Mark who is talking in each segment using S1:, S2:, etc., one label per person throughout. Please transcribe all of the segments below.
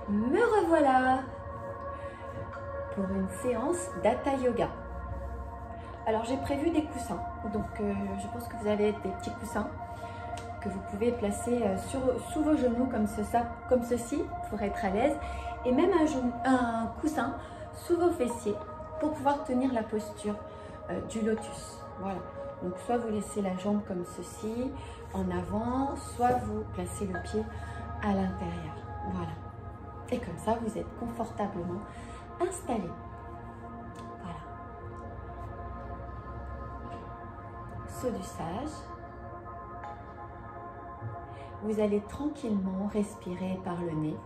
S1: Me revoilà pour une séance d'Hatha Yoga. Alors j'ai prévu des coussins, donc je pense que vous avez des petits coussins que vous pouvez placer sous vos genoux comme ceci pour être à l'aise, et même un coussin sous vos fessiers pour pouvoir tenir la posture du lotus. Voilà, donc soit vous laissez la jambe comme ceci en avant, soit vous placez le pied à l'intérieur. Voilà, et comme ça vous êtes confortablement installé. Voilà, saut du sage. Vous allez tranquillement respirer par le nez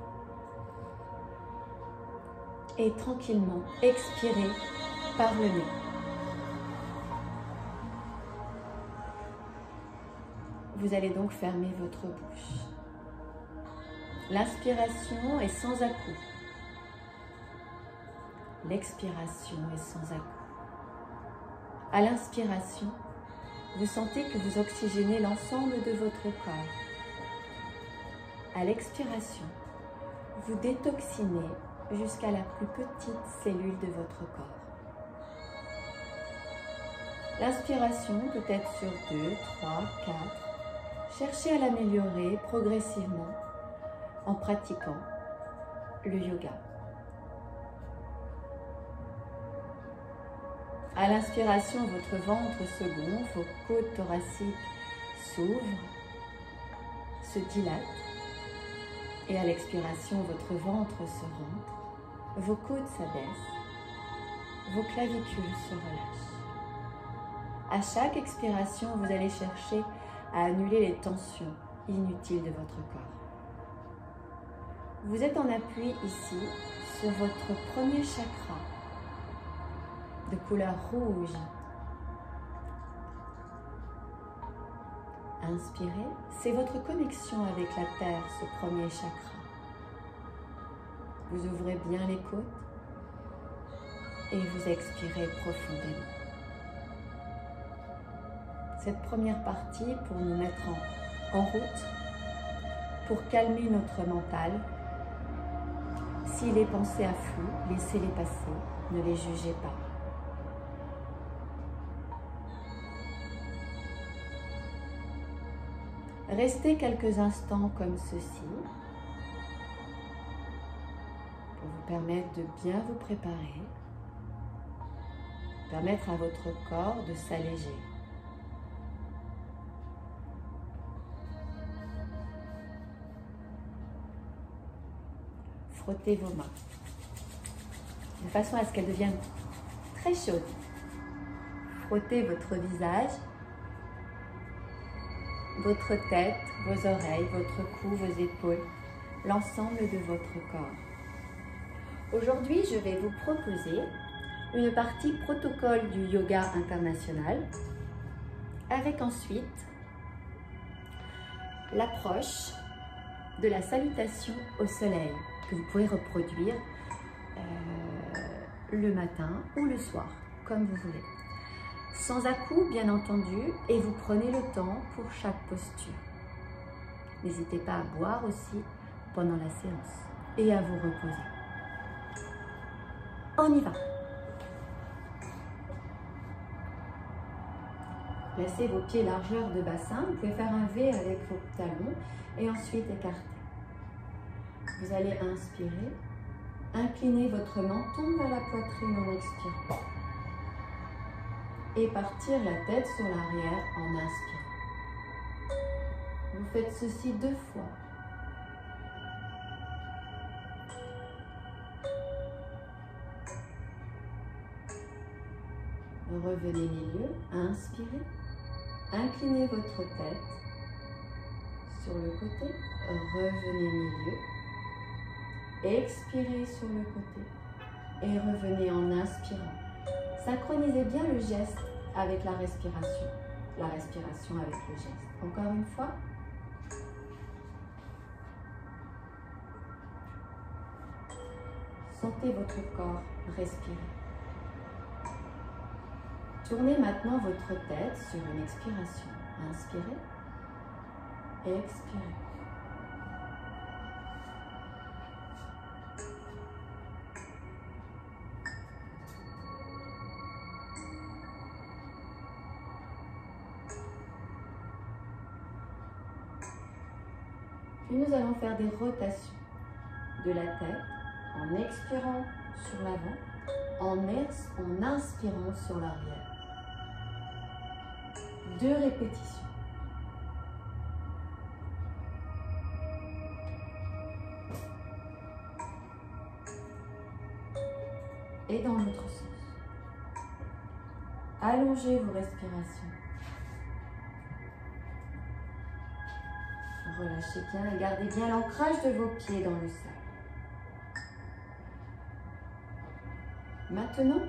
S1: et tranquillement expirer par le nez. Vous allez donc fermer votre bouche. L'inspiration est sans à-coups. L'expiration est sans à-coups. À l'inspiration, vous sentez que vous oxygénez l'ensemble de votre corps. À l'expiration, vous détoxinez jusqu'à la plus petite cellule de votre corps. L'inspiration peut être sur 2, 3, 4. Cherchez à l'améliorer progressivement en pratiquant le yoga. À l'inspiration, votre ventre se gonfle, vos côtes thoraciques s'ouvrent, se dilatent. Et à l'expiration, votre ventre se rentre, vos côtes s'abaissent, vos clavicules se relâchent. À chaque expiration, vous allez chercher à annuler les tensions inutiles de votre corps. Vous êtes en appui ici sur votre premier chakra de couleur rouge. Inspirez, c'est votre connexion avec la terre, ce premier chakra. Vous ouvrez bien les côtes et vous expirez profondément. Cette première partie pour nous mettre en route, pour calmer notre mental. Si les pensées affluent, laissez-les passer, ne les jugez pas. Restez quelques instants comme ceci pour vous permettre de bien vous préparer, permettre à votre corps de s'alléger. Frottez vos mains de façon à ce qu'elles deviennent très chaudes. Frottez votre visage, votre tête, vos oreilles, votre cou, vos épaules, l'ensemble de votre corps. Aujourd'hui, je vais vous proposer une partie protocole du yoga international avec ensuite l'approche de la salutation au soleil que vous pouvez reproduire le matin ou le soir, comme vous voulez. Sans à-coups, bien entendu, et vous prenez le temps pour chaque posture. N'hésitez pas à boire aussi pendant la séance et à vous reposer. On y va. Placez vos pieds largeur de bassin. Vous pouvez faire un V avec vos talons et ensuite écarter. Vous allez inspirer. Inclinez votre menton vers la poitrine en expirant. Et partir la tête sur l'arrière en inspirant. Vous faites ceci 2 fois. Revenez milieu, inspirez. Inclinez votre tête sur le côté. Revenez milieu. Expirez sur le côté. Et revenez en inspirant. Synchronisez bien le geste avec la respiration avec le geste. Encore une fois. Sentez votre corps respirer. Tournez maintenant votre tête sur une expiration. Inspirez et expirez. Puis nous allons faire des rotations de la tête en expirant sur l'avant, en inspirant sur l'arrière. 2 répétitions. Et dans l'autre sens. Allongez vos respirations. Relâchez bien et gardez bien l'ancrage de vos pieds dans le sol. Maintenant,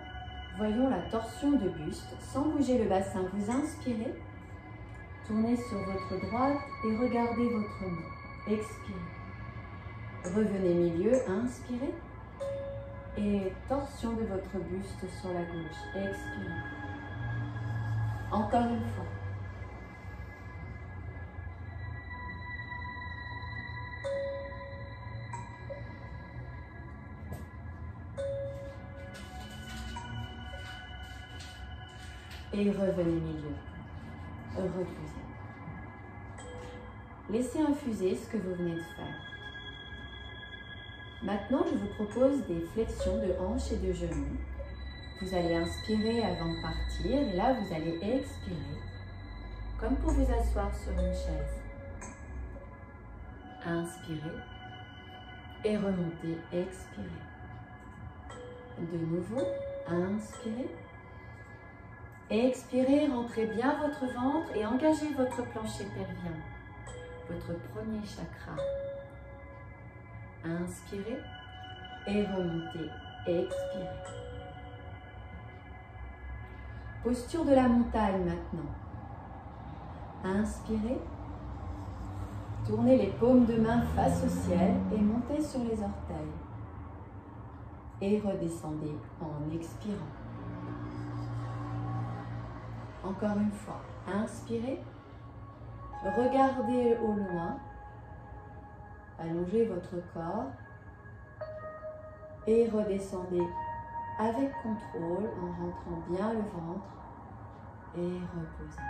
S1: voyons la torsion de buste. Sans bouger le bassin, vous inspirez. Tournez sur votre droite et regardez votre main. Expirez. Revenez milieu, inspirez. Et torsion de votre buste sur la gauche. Expirez. Encore une fois. Et revenez milieu. Reposez. Laissez infuser ce que vous venez de faire. Maintenant, je vous propose des flexions de hanches et de genoux. Vous allez inspirer avant de partir. Et là, vous allez expirer, comme pour vous asseoir sur une chaise. Inspirez et remontez. Expirez. De nouveau, inspirez. Expirez, rentrez bien votre ventre et engagez votre plancher pelvien, votre premier chakra. Inspirez et remontez. Expirez. Posture de la montagne maintenant. Inspirez. Tournez les paumes de main face au ciel et montez sur les orteils. Et redescendez en expirant. Encore une fois, inspirez, regardez au loin, allongez votre corps et redescendez avec contrôle en rentrant bien le ventre et reposez.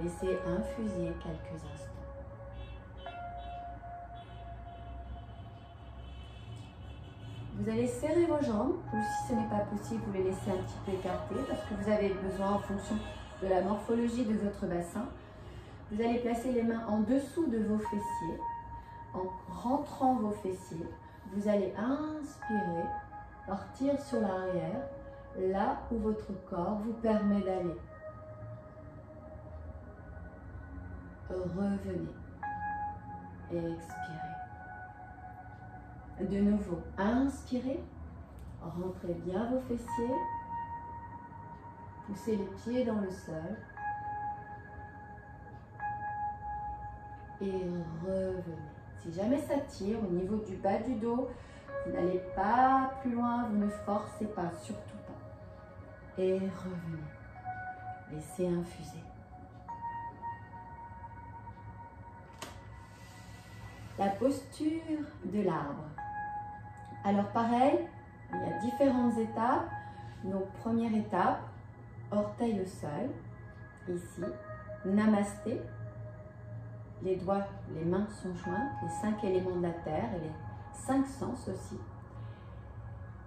S1: Laissez infuser quelques instants. Vous allez serrer vos jambes, ou si ce n'est pas possible, vous les laissez un petit peu écartées parce que vous avez besoin en fonction de la morphologie de votre bassin. Vous allez placer les mains en dessous de vos fessiers. En rentrant vos fessiers, vous allez inspirer, partir sur l'arrière, là où votre corps vous permet d'aller. Revenez et expirez. De nouveau, inspirez, rentrez bien vos fessiers, poussez les pieds dans le sol et revenez. Si jamais ça tire au niveau du bas du dos, vous n'allez pas plus loin, vous ne forcez pas, surtout pas. Et revenez. Laissez infuser. La posture de l'arbre. Alors pareil, il y a différentes étapes. Donc première étape, orteil au sol, ici, namasté. Les doigts, les mains sont jointes, les 5 éléments de la terre et les 5 sens aussi.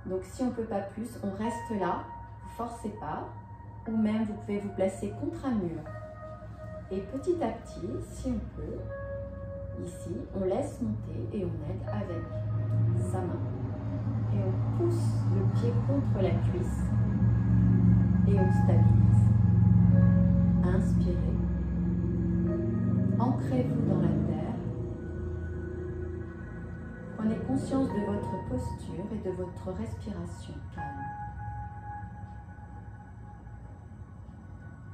S1: Donc si on ne peut pas plus, on reste là, vous ne forcez pas, ou même vous pouvez vous placer contre un mur. Et petit à petit, si on peut, ici, on laisse monter et on aide avec sa main. Et on pousse le pied contre la cuisse et on stabilise. Inspirez. Ancrez-vous dans la terre. Prenez conscience de votre posture et de votre respiration calme.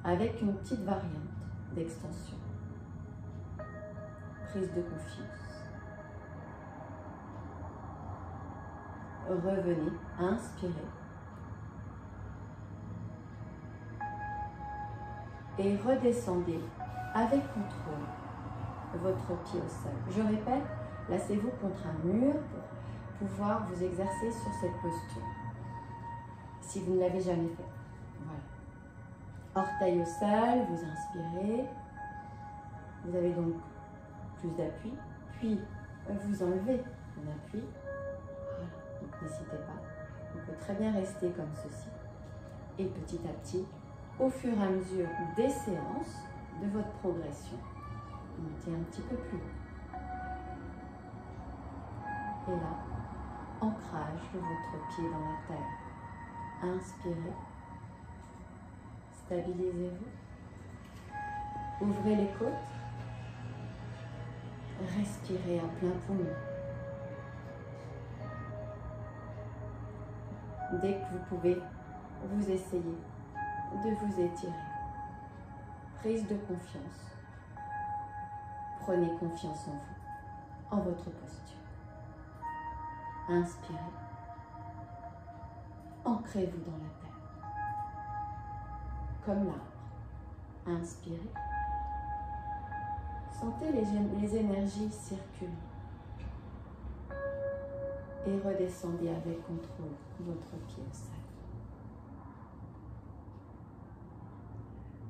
S1: Avec une petite variante d'extension. Prise de confiance. Revenez, inspirez. Et redescendez avec contrôle votre pied au sol. Je répète, placez-vous contre un mur pour pouvoir vous exercer sur cette posture. Si vous ne l'avez jamais fait. Voilà. Orteil au sol, vous inspirez. Vous avez donc plus d'appui, Puis, vous enlevez un appui. Voilà, donc n'hésitez pas. On peut très bien rester comme ceci. Et petit à petit, au fur et à mesure des séances de votre progression, montez un petit peu plus haut. Et là, ancrage de votre pied dans la terre. Inspirez. Stabilisez-vous. Ouvrez les côtes. Respirez à plein poumon. Dès que vous pouvez, vous essayez de vous étirer. Prise de confiance. Prenez confiance en vous, en votre posture. Inspirez. Ancrez-vous dans la terre. Comme l'arbre. Inspirez. Sentez les énergies circuler. Et redescendez avec contrôle votre pied au sol.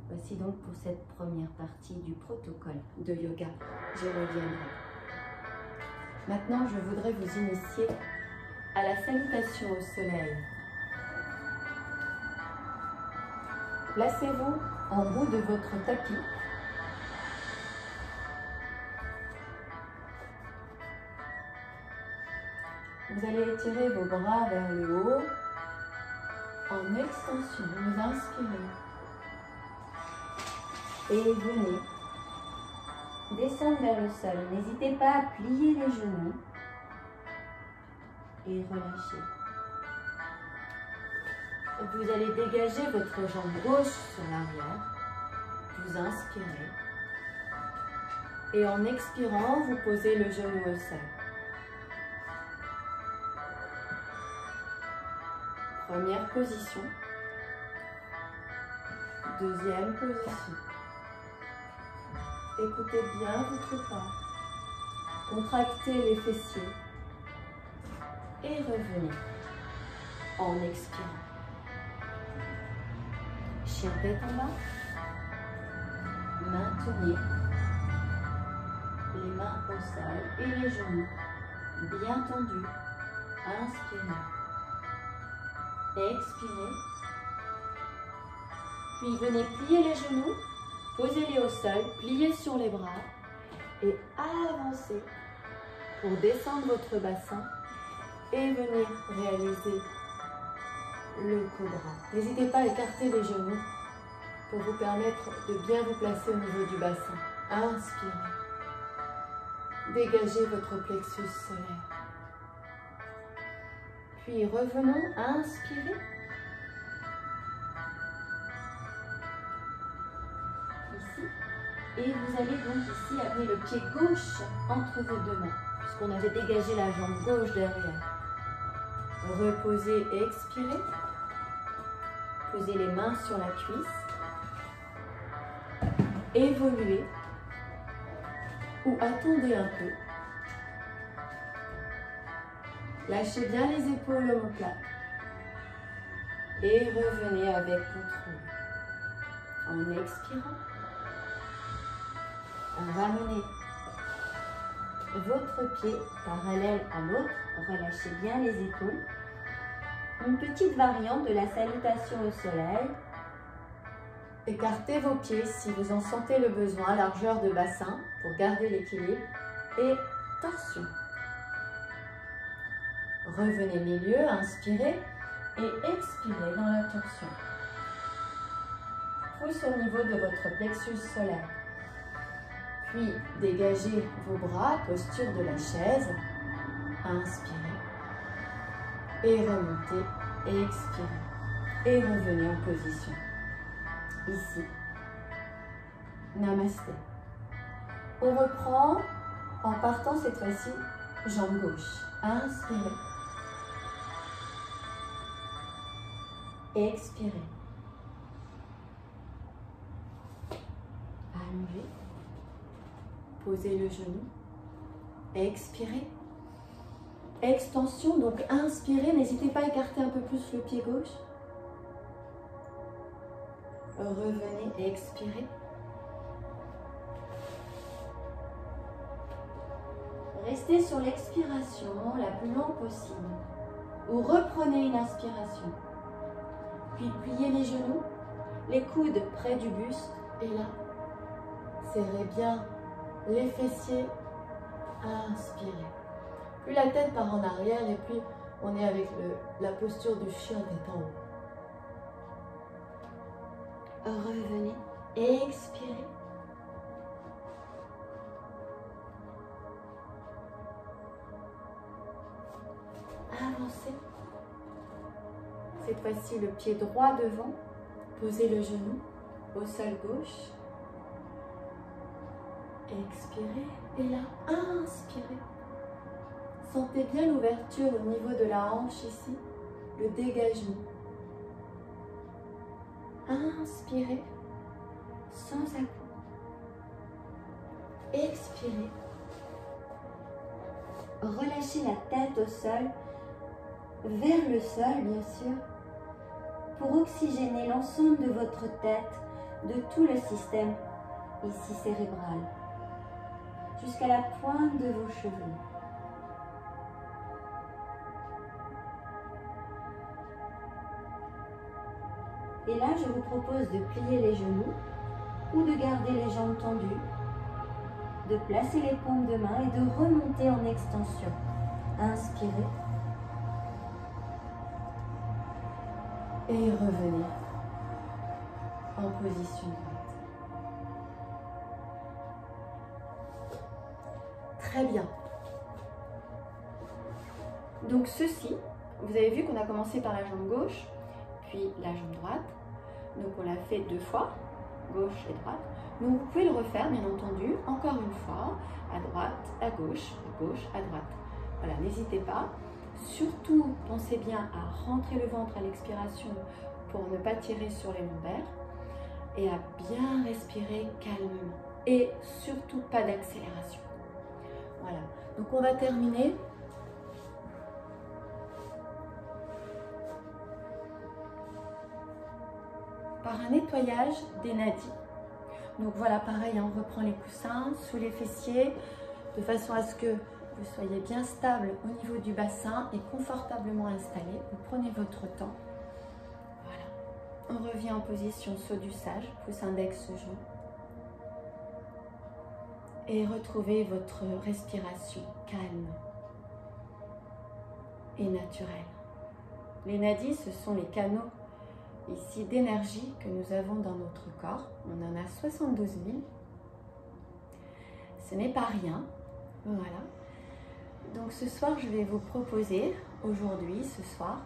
S1: Voici donc pour cette première partie du protocole de yoga. Je reviendrai. Maintenant, je voudrais vous initier à la salutation au soleil. Placez-vous en bout de votre tapis. Vous allez étirer vos bras vers le haut en extension. Vous inspirez. Et venez descendre vers le sol. N'hésitez pas à plier les genoux et relâcher. Vous allez dégager votre jambe gauche sur l'arrière. Vous inspirez. Et en expirant, vous posez le genou au sol. Première position. Deuxième position. Écoutez bien votre corps. Contractez les fessiers. Et revenez en expirant. Chien tête en bas. Maintenez les mains au sol et les genoux bien tendus. Inspirez. Expirez. Puis venez plier les genoux, posez-les au sol, pliez sur les bras et avancez pour descendre votre bassin et venir réaliser le cobra. N'hésitez pas à écarter les genoux pour vous permettre de bien vous placer au niveau du bassin. Inspirez. Dégagez votre plexus solaire. Puis revenons, inspirez. Ici. Et vous allez donc ici amener le pied gauche entre vos deux mains, puisqu'on avait dégagé la jambe gauche derrière. Reposez, expirez. Posez les mains sur la cuisse. Évoluez. Ou attendez un peu. Lâchez bien les épaules omoplates. Et revenez avec contrôle. En expirant, ramenez votre pied parallèle à l'autre. Relâchez bien les épaules. Une petite variante de la salutation au soleil. Écartez vos pieds si vous en sentez le besoin, largeur de bassin pour garder l'équilibre. Et torsion. Revenez milieu, inspirez et expirez dans la torsion. Pousse au niveau de votre plexus solaire. Puis dégagez vos bras, posture de la chaise. Inspirez. Et remontez et expirez. Et revenez en position. Ici. Namasté. On reprend en partant cette fois-ci, jambe gauche. Inspirez. Expirez. Allongez. Posez le genou. Expirez. Extension, donc inspirez. N'hésitez pas à écarter un peu plus le pied gauche. Revenez, expirez. Restez sur l'expiration la plus longue possible. Ou reprenez une inspiration. Puis pliez les genoux, les coudes près du buste. Et là, serrez bien les fessiers. Inspirez. Plus la tête part en arrière et puis on est avec la posture du chien tête en haut. Revenez. Expirez. Avancez. Cette fois-ci, le pied droit devant. Posez le genou au sol gauche. Expirez. Et là, inspirez. Sentez bien l'ouverture au niveau de la hanche ici, le dégagement. Inspirez sans à-coups. Expirez. Relâchez la tête au sol, vers le sol bien sûr, pour oxygéner l'ensemble de votre tête, de tout le système ici cérébral, jusqu'à la pointe de vos cheveux. Et là, je vous propose de plier les genoux ou de garder les jambes tendues, de placer les paumes de main et de remonter en extension. Inspirez. Et revenez en position droite. Très bien. Donc ceci, vous avez vu qu'on a commencé par la jambe gauche, puis la jambe droite. Donc on l'a fait 2 fois, gauche et droite. Donc vous pouvez le refaire bien entendu, encore une fois, à droite, à gauche, à droite. Voilà, n'hésitez pas. Surtout, pensez bien à rentrer le ventre à l'expiration pour ne pas tirer sur les lombaires et à bien respirer calmement. Et surtout pas d'accélération. Voilà, donc on va terminer. Par un nettoyage des nadis. Donc voilà, pareil, on reprend les coussins sous les fessiers de façon à ce que vous soyez bien stable au niveau du bassin et confortablement installé. Vous prenez votre temps. Voilà. On revient en position saut du sage, pouce index genou. Et retrouvez votre respiration calme et naturelle. Les nadis, ce sont les canaux ici d'énergie que nous avons dans notre corps. On en a 72 000. Ce n'est pas rien. Voilà. Donc ce soir, je vais vous proposer, aujourd'hui, ce soir,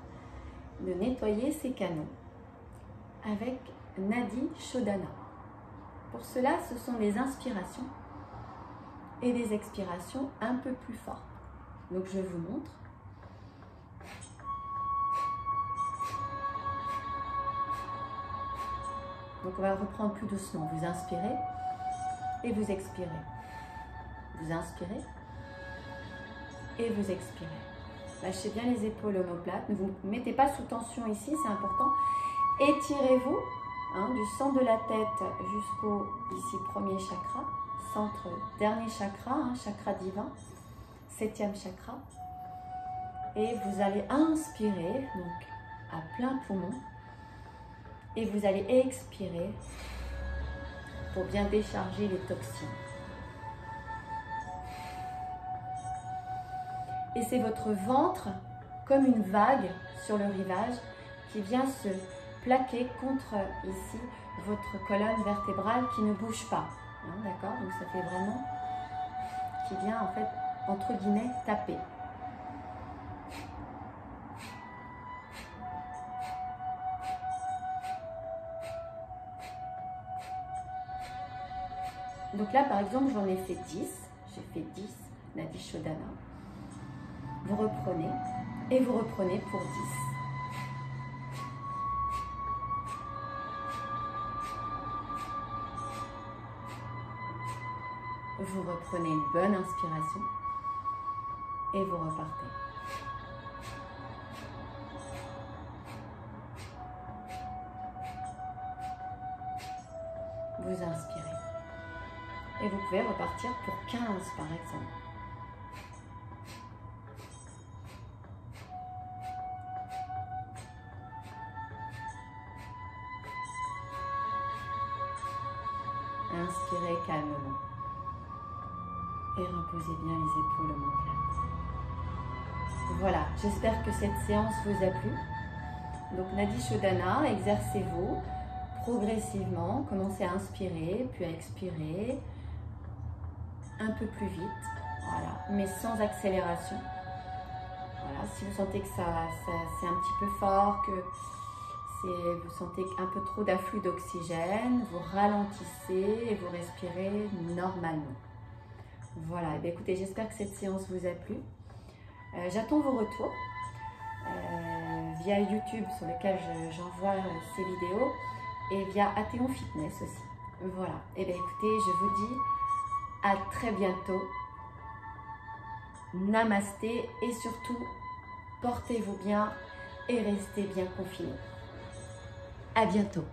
S1: de nettoyer ces canaux avec Nadi Shodhana. Pour cela, ce sont des inspirations et des expirations un peu plus fortes. Donc je vous montre. Donc on va reprendre plus doucement. Vous inspirez et vous expirez. Vous inspirez et vous expirez. Lâchez bien les épaules omoplates. Ne vous mettez pas sous tension ici, c'est important. Étirez-vous du centre de la tête jusqu'au ici premier chakra, centre dernier chakra, chakra divin, 7e chakra. Et vous allez inspirer donc à plein poumon. Et vous allez expirer pour bien décharger les toxines. Et c'est votre ventre, comme une vague sur le rivage, qui vient se plaquer contre ici votre colonne vertébrale qui ne bouge pas. D'accord? Donc ça fait vraiment qui vient en fait, entre guillemets, taper. Donc là, par exemple, j'en ai fait 10. J'ai fait 10 Nadi Shodhana. Vous reprenez et vous reprenez pour 10. Vous reprenez une bonne inspiration et vous repartez. Vous inspirez. Et vous pouvez repartir pour 15 par exemple. inspirez calmement. Et reposez bien les épaules omoplates. Voilà, j'espère que cette séance vous a plu. Donc Nadi Shodhana, exercez-vous progressivement, commencez à inspirer, puis à expirer un peu plus vite, voilà, mais sans accélération. Voilà, si vous sentez que c'est un petit peu fort, que vous sentez un peu trop d'afflux d'oxygène, vous ralentissez et vous respirez normalement. Voilà, et bien écoutez, j'espère que cette séance vous a plu. J'attends vos retours via YouTube sur lequel j'envoie ces vidéos et via Athéon Fitness aussi. Voilà, et bien écoutez, je vous dis à très bientôt. Namasté et surtout, portez-vous bien et restez bien confinés. À bientôt.